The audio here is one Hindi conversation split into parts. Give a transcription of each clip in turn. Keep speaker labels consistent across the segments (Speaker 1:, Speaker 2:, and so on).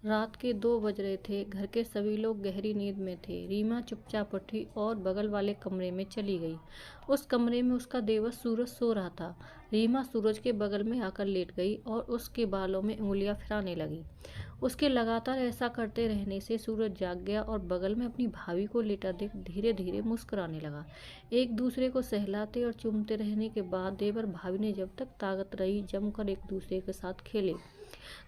Speaker 1: रात के 2 बज रहे थे। घर के सभी लोग गहरी नींद में थे। रीमा चुपचाप उठी और बगल वाले कमरे में चली गई। उस कमरे में उसका देवर सूरज सो रहा था। रीमा सूरज के बगल में आकर लेट गई और उसके बालों में उंगलियां फिराने लगी। उसके लगातार ऐसा करते रहने से सूरज जाग गया और बगल में अपनी भाभी को लेटा देख धीरे धीरे मुस्कुराने लगा। एक दूसरे को सहलाते और चूमते रहने के बाद देवर भाभी ने जब तक ताकत रही जमकर एक दूसरे के साथ खेले।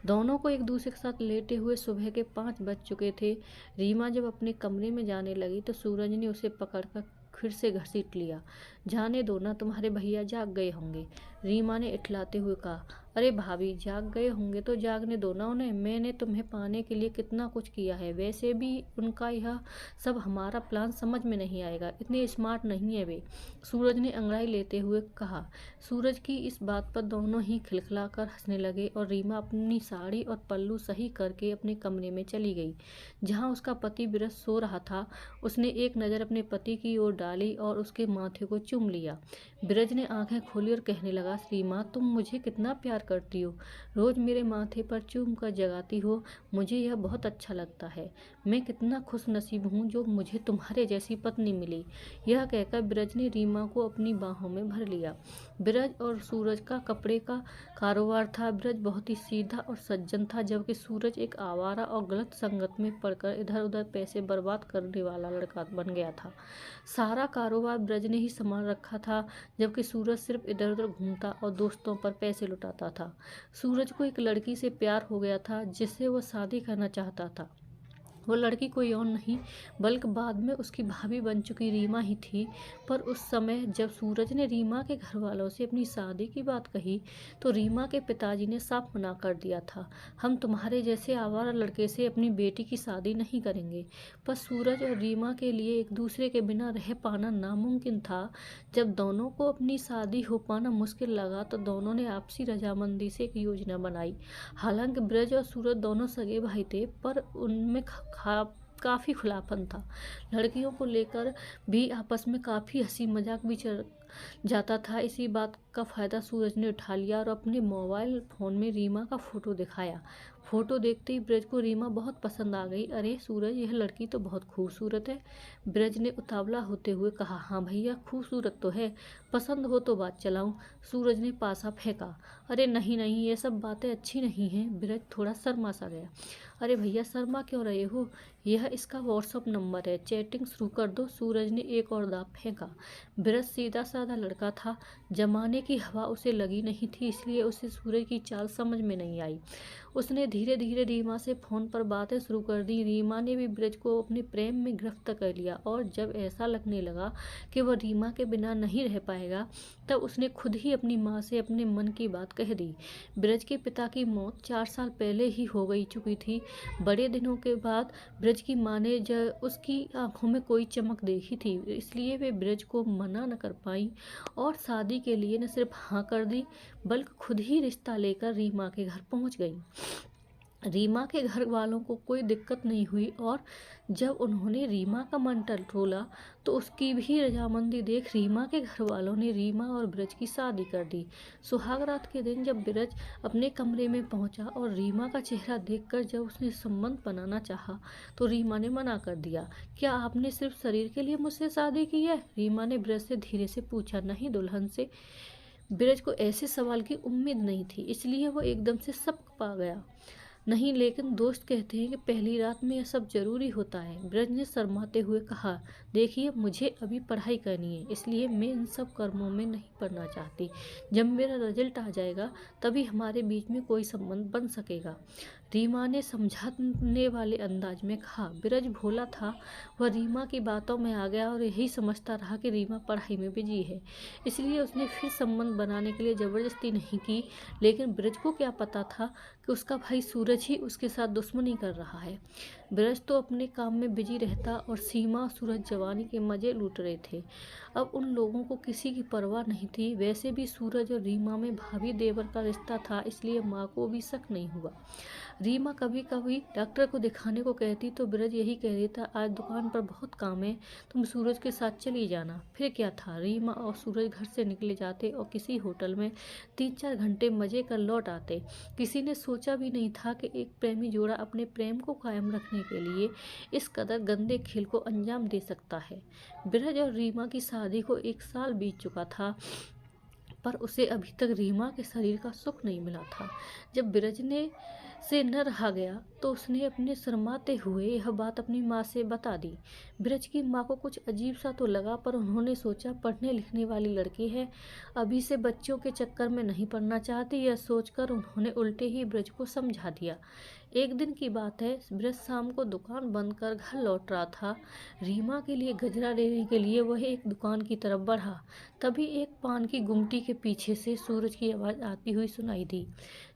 Speaker 1: दोनों को एक दूसरे के साथ लेटे हुए सुबह के 5 बज चुके थे। रीमा जब अपने कमरे में जाने लगी तो सूरज ने उसे पकड़कर फिर से घसीट लिया। जाने दो ना, तुम्हारे भैया जाग गए होंगे, रीमा ने इठलाते हुए कहा। अरे भाभी, जाग गए होंगे तो जागने दो ना उन्हें। मैंने तुम्हें पाने के लिए कितना कुछ किया है। वैसे भी उनका यह सब हमारा प्लान समझ में नहीं आएगा। इतने स्मार्ट नहीं है वे, सूरज ने अंगड़ाई लेते हुए कहा। सूरज की इस बात पर दोनों ही खिलखिलाकर हंसने लगे और रीमा अपनी साड़ी और पल्लू सही करके अपने कमरे में चली गई जहां उसका पति ब्रज सो रहा था। उसने एक नज़र अपने पति की ओर डाली और उसके माथे को चूम लिया। ब्रज ने आंखें खोली और कहने लगा, रीमा, तुम मुझे कितना प्यार करती हो, रोज मेरे माथे पर चूम कर जगाती हो। मुझे यह बहुत अच्छा लगता है। मैं कितना खुश नसीब हूँ जो मुझे तुम्हारे जैसी पत्नी मिली। यह कहकर ब्रज ने रीमा को अपनी बाहों में भर लिया। ब्रज और सूरज का कपड़े का कारोबार था। ब्रज बहुत ही सीधा और सज्जन था, जबकि सूरज एक आवारा और गलत संगत में पड़कर इधर उधर पैसे बर्बाद करने वाला लड़का बन गया था। सारा कारोबार ब्रज ने ही संभाल रखा था, जबकि सूरज सिर्फ इधर उधर घूमता और दोस्तों पर पैसे लुटाता था। सूरज को एक लड़की से प्यार हो गया था जिससे वह शादी करना चाहता था। वो लड़की कोई और नहीं बल्कि बाद में उसकी भाभी बन चुकी रीमा ही थी। पर उस समय जब सूरज ने रीमा के घर वालों से अपनी शादी की बात कही तो रीमा के पिताजी ने साफ मना कर दिया था। हम तुम्हारे जैसे आवारा लड़के से अपनी बेटी की शादी नहीं करेंगे। पर सूरज और रीमा के लिए एक दूसरे के बिना रह पाना नामुमकिन था। जब दोनों को अपनी शादी हो पाना मुश्किल लगा तो दोनों ने आपसी रजामंदी से एक योजना बनाई। हालांकि ब्रज और सूरज दोनों सगे भाई थे, पर उनमें काफ़ी खुलापन था। लड़कियों को लेकर भी आपस में काफ़ी हंसी मजाक भी चल जाता था। इसी बात का फ़ायदा सूरज ने उठा लिया और अपने मोबाइल फ़ोन में रीमा का फ़ोटो दिखाया। फ़ोटो देखते ही ब्रज को रीमा बहुत पसंद आ गई। अरे सूरज, यह लड़की तो बहुत खूबसूरत है, ब्रज ने उतावला होते हुए कहा। हाँ भैया, खूबसूरत तो है, पसंद हो तो बात चलाऊं, सूरज ने पासा फेंका। अरे नहीं नहीं, ये सब बातें अच्छी नहीं हैं, ब्रज थोड़ा शर्मा सा गया। अरे भैया, शर्मा क्यों रहे हो, यह इसका व्हाट्सअप नंबर है, चैटिंग शुरू कर दो, सूरज ने एक और दाव फेंका। ब्रज सीधा साधा लड़का था, जमाने की हवा उसे लगी नहीं थी, इसलिए उसे सूरज की चाल समझ में नहीं आई। उसने धीरे धीरे रीमा से फ़ोन पर बातें शुरू कर दी। रीमा ने भी ब्रज को अपने प्रेम में गिरफ्त कर लिया और जब ऐसा लगने लगा कि वह रीमा के बिना नहीं रह पाएगा तब उसने खुद ही अपनी माँ से अपने मन की बात कह दी। ब्रज के पिता की मौत 4 साल पहले ही हो गई चुकी थी। बड़े दिनों के बाद ब्रज की माँ ने उसकी आंखों में कोई चमक देखी थी, इसलिए वे ब्रज को मना न कर पाई और शादी के लिए न सिर्फ हाँ कर दी बल्कि खुद ही रिश्ता लेकर रीमा के घर पहुंच गई। रीमा के घर वालों को कोई दिक्कत नहीं हुई और जब उन्होंने रीमा का मन टटोला तो उसकी भी रजामंदी देख रीमा के घर वालों ने रीमा और ब्रज की शादी कर दी। सुहाग रात के दिन जब ब्रज अपने कमरे में पहुंचा और रीमा का चेहरा देखकर जब उसने संबंध बनाना चाहा तो रीमा ने मना कर दिया। क्या आपने सिर्फ शरीर के लिए मुझसे शादी की है, रीमा ने ब्रज से धीरे से पूछा। नहीं दुल्हन से। ब्रज को ऐसे सवाल की उम्मीद नहीं थी, इसलिए वो एकदम से सब पा गया। नहीं, लेकिन दोस्त कहते हैं कि पहली रात में यह सब जरूरी होता है, ब्रज ने शर्माते हुए कहा। देखिए, मुझे अभी पढ़ाई करनी है, इसलिए मैं इन सब कर्मों में नहीं पड़ना चाहती। जब मेरा रिजल्ट आ जाएगा तभी हमारे बीच में कोई संबंध बन सकेगा, रीमा ने समझाने वाले अंदाज में कहा। ब्रज भोला था, वह रीमा की बातों में आ गया और यही समझता रहा कि रीमा पढ़ाई में बिजी है, इसलिए उसने फिर संबंध बनाने के लिए ज़बरदस्ती नहीं की। लेकिन ब्रज को क्या पता था कि उसका भाई सूरज ही उसके साथ दुश्मनी कर रहा है। ब्रज तो अपने काम में बिजी रहता और सीमा और सूरज जवानी के मजे लूट रहे थे। अब उन लोगों को किसी की परवाह नहीं थी। वैसे भी सूरज और रीमा में भाभी देवर का रिश्ता था, इसलिए माँ को भी शक नहीं हुआ। रीमा कभी कभी डॉक्टर को दिखाने को कहती तो ब्रज यही कह देता, आज दुकान पर बहुत काम है, तुम सूरज के साथ चली जाना। फिर क्या था, रीमा और सूरज घर से निकले जाते और किसी होटल में 3-4 घंटे मजे कर लौट आते। किसी ने सोचा सोचा भी नहीं था कि एक प्रेमी जोड़ा अपने प्रेम को कायम रखने के लिए इस कदर गंदे खेल को अंजाम दे सकता है। ब्रज और रीमा की शादी को 1 साल बीत चुका था, पर उसे अभी तक रीमा के शरीर का सुख नहीं मिला था। जब ब्रज ने से न रहा गया तो उसने अपने शर्माते हुए यह बात अपनी माँ से बता दी। ब्रज की माँ को कुछ अजीब सा तो लगा, पर उन्होंने सोचा पढ़ने लिखने वाली लड़की है, अभी से बच्चों के चक्कर में नहीं पड़ना चाहती। यह सोचकर उन्होंने उल्टे ही ब्रज को समझा दिया। एक दिन की बात है, ब्रज शाम को दुकान बंद कर घर लौट रहा था। रीमा के लिए गजरा लेने के लिए वह एक दुकान की तरफ बढ़ा। तभी एक पान की गुमटी के पीछे से सूरज की आवाज़ आती हुई सुनाई दी,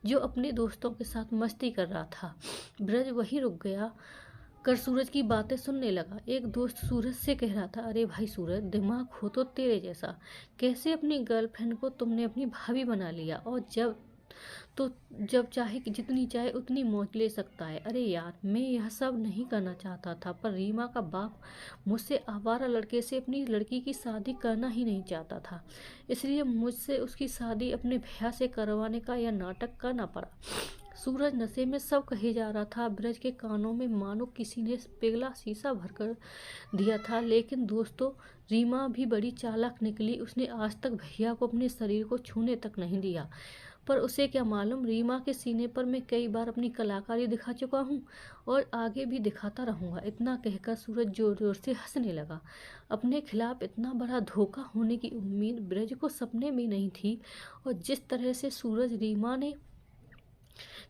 Speaker 1: जो अपने दोस्तों के साथ मस्ती कर रहा था। ब्रज वहीं रुक गया कर सूरज की बातें सुनने लगा। एक दोस्त सूरज से कह रहा था, अरे भाई सूरज, दिमाग हो तो तेरे जैसा, कैसे अपनी गर्लफ्रेंड को तुमने अपनी भाभी बना लिया, और जब चाहे कि जितनी चाहे उतनी मौज ले सकता है। अरे यार, मैं यह सब नहीं करना चाहता था, पर रीमा का बाप मुझसे आवारा लड़के से अपनी लड़की की शादी करना ही नहीं चाहता था, इसलिए मुझसे उसकी शादी अपने भैया से करवाने का यह नाटक करना पड़ा। सूरज नशे में सब कहे जा रहा था। ब्रज के कानों में मानो किसी ने पिघला शीशा भरकर दिया था। लेकिन दोस्तों, रीमा भी बड़ी चालाक निकली। उसने आज तक भैया को अपने शरीर को छूने तक नहीं दिया, पर उसे क्या मालूम, रीमा के सीने पर मैं कई बार अपनी कलाकारी दिखा चुका हूँ और आगे भी दिखाता रहूँगा। इतना कहकर सूरज जोर जोर से हंसने लगा। अपने खिलाफ इतना बड़ा धोखा होने की उम्मीद ब्रज को सपने में नहीं थी, और जिस तरह से सूरज रीमा ने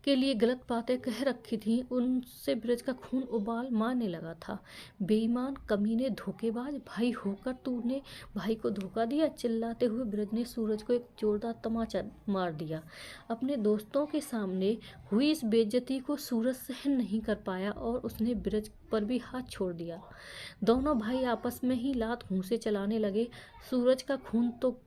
Speaker 1: के लिए गलत बातें कह रखी थी, उनसे ब्रज का खून उबाल मारने लगा था। बेईमान, कमीने, धोखेबाज, भाई होकर तूने भाई को धोखा दिया। चिल्लाते हुए ब्रज ने सूरज को एक जोरदार तमाचा मार दिया। अपने दोस्तों के सामने हुई इस बेइज्जती को सूरज सहन नहीं कर पाया और उसने ब्रज पर भी हाथ छोड़ दिया। दोनों भाई आपस में ही लात घूंसे चलाने लगे। सूरज का खून तो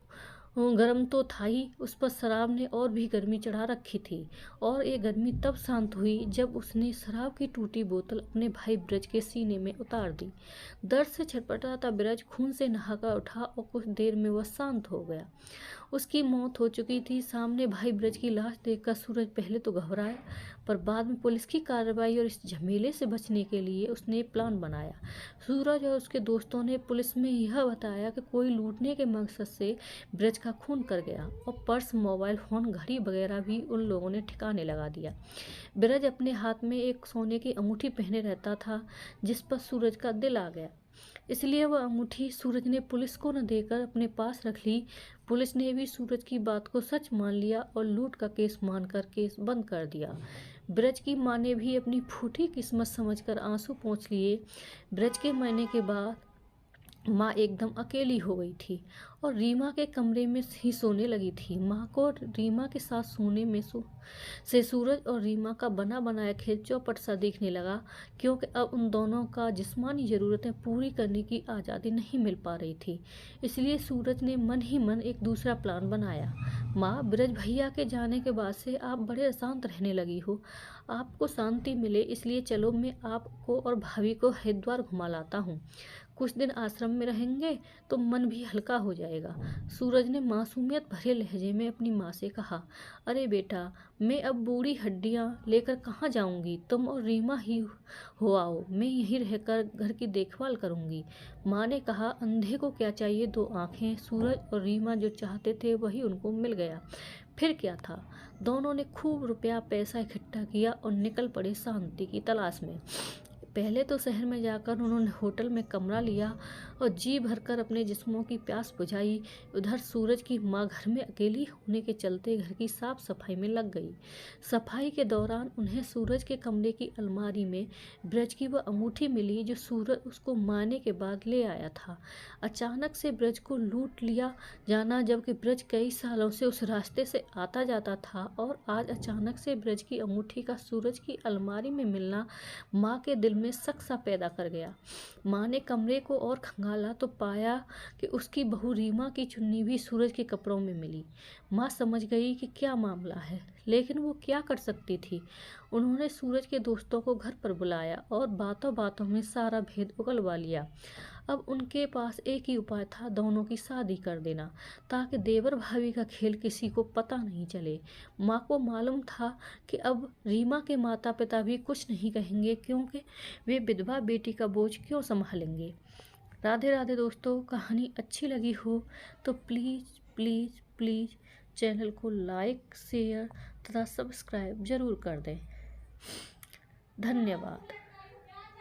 Speaker 1: गर्म तो था ही, उस पर शराब ने और भी गर्मी चढ़ा रखी थी, और ये गर्मी तब शांत हुई जब उसने शराब की टूटी बोतल अपने भाई ब्रज के सीने में उतार दी। दर्द से छटपटाता ब्रज खून से नहाकर उठा और कुछ देर में वह शांत हो गया। उसकी मौत हो चुकी थी। सामने भाई ब्रज की लाश देखकर सूरज पहले तो घबराया, पर बाद में पुलिस की कार्रवाई और इस झमेले से बचने के लिए उसने प्लान बनाया। सूरज और उसके दोस्तों ने पुलिस में यह बताया कि कोई लूटने के मकसद से ब्रज का खून कर गया, और पर्स, मोबाइल फोन, घड़ी वगैरह भी उन लोगों ने ठिकाने लगा दिया। ब्रज अपने हाथ में एक सोने की अंगूठी पहने रहता था, जिस पर सूरज का दिल आ गया, इसलिए वह अंगूठी सूरज ने पुलिस को न देकर अपने पास रख ली। पुलिस ने भी सूरज की बात को सच मान लिया और लूट का केस मानकर केस बंद कर दिया। ब्रज की माँ ने भी अपनी फूटी किस्मत समझकर आंसू पोंछ लिए। ब्रज के मरने के बाद माँ एकदम अकेली हो गई थी और रीमा के कमरे में ही सोने लगी थी। माँ को रीमा के साथ सोने में से सूरज और रीमा का बना बनाया खेल चौपट सा दिखने लगा, क्योंकि अब उन दोनों का जिस्मानी ज़रूरतें पूरी करने की आज़ादी नहीं मिल पा रही थी। इसलिए सूरज ने मन ही मन एक दूसरा प्लान बनाया। माँ, ब्रज भैया के जाने के बाद से आप बड़े अशांत रहने लगी हो, आपको शांति मिले, इसलिए चलो मैं आपको और भाभी को हरिद्वार घुमा लाता हूँ। कुछ दिन आश्रम में रहेंगे तो मन भी हल्का हो जाएगा। सूरज ने मासूमियत भरे लहजे में अपनी माँ से कहा, अरे बेटा, मैं अब बूढ़ी हड्डियाँ लेकर कहाँ जाऊँगी, तुम और रीमा ही हो आओ, मैं यहीं रहकर घर की देखभाल करूँगी। माँ ने कहा, अंधे को क्या चाहिए 2 आँखें। सूरज और रीमा जो चाहते थे वही उनको मिल गया। फिर क्या था, दोनों ने खूब रुपया पैसा इकट्ठा किया और निकल पड़े शांति की तलाश में। पहले तो शहर में जाकर उन्होंने होटल में कमरा लिया और जी भरकर अपने जिस्मों की प्यास बुझाई। उधर सूरज की माँ घर में अकेली होने के चलते घर की साफ सफाई में लग गई। सफाई के दौरान उन्हें सूरज के कमरे की अलमारी में ब्रज की वह अंगूठी मिली जो सूरज उसको मारने के बाद ले आया था। अचानक से ब्रज को लूट लिया जाना, जबकि ब्रज कई सालों से उस रास्ते से आता जाता था, और आज अचानक से ब्रज की अंगूठी का सूरज की अलमारी में मिलना माँ के दिल में शक सा पैदा कर गया। माँ ने कमरे को और खंगाला तो पाया कि उसकी बहू रीमा की चुन्नी भी सूरज के कपड़ों में मिली। माँ समझ गई कि क्या मामला है, लेकिन वो क्या कर सकती थी। उन्होंने सूरज के दोस्तों को घर पर बुलाया और बातों बातों में सारा भेद उगलवा लिया। अब उनके पास एक ही उपाय था, दोनों की शादी कर देना, ताकि देवर भाभी का खेल किसी को पता नहीं चले। माँ को मालूम था कि अब रीमा के माता पिता भी कुछ नहीं कहेंगे, क्योंकि वे विधवा बेटी का बोझ क्यों संभालेंगे। राधे राधे दोस्तों, कहानी अच्छी लगी हो तो प्लीज़ प्लीज़ प्लीज़ चैनल को लाइक शेयर तथा सब्सक्राइब ज़रूर कर दें। धन्यवाद।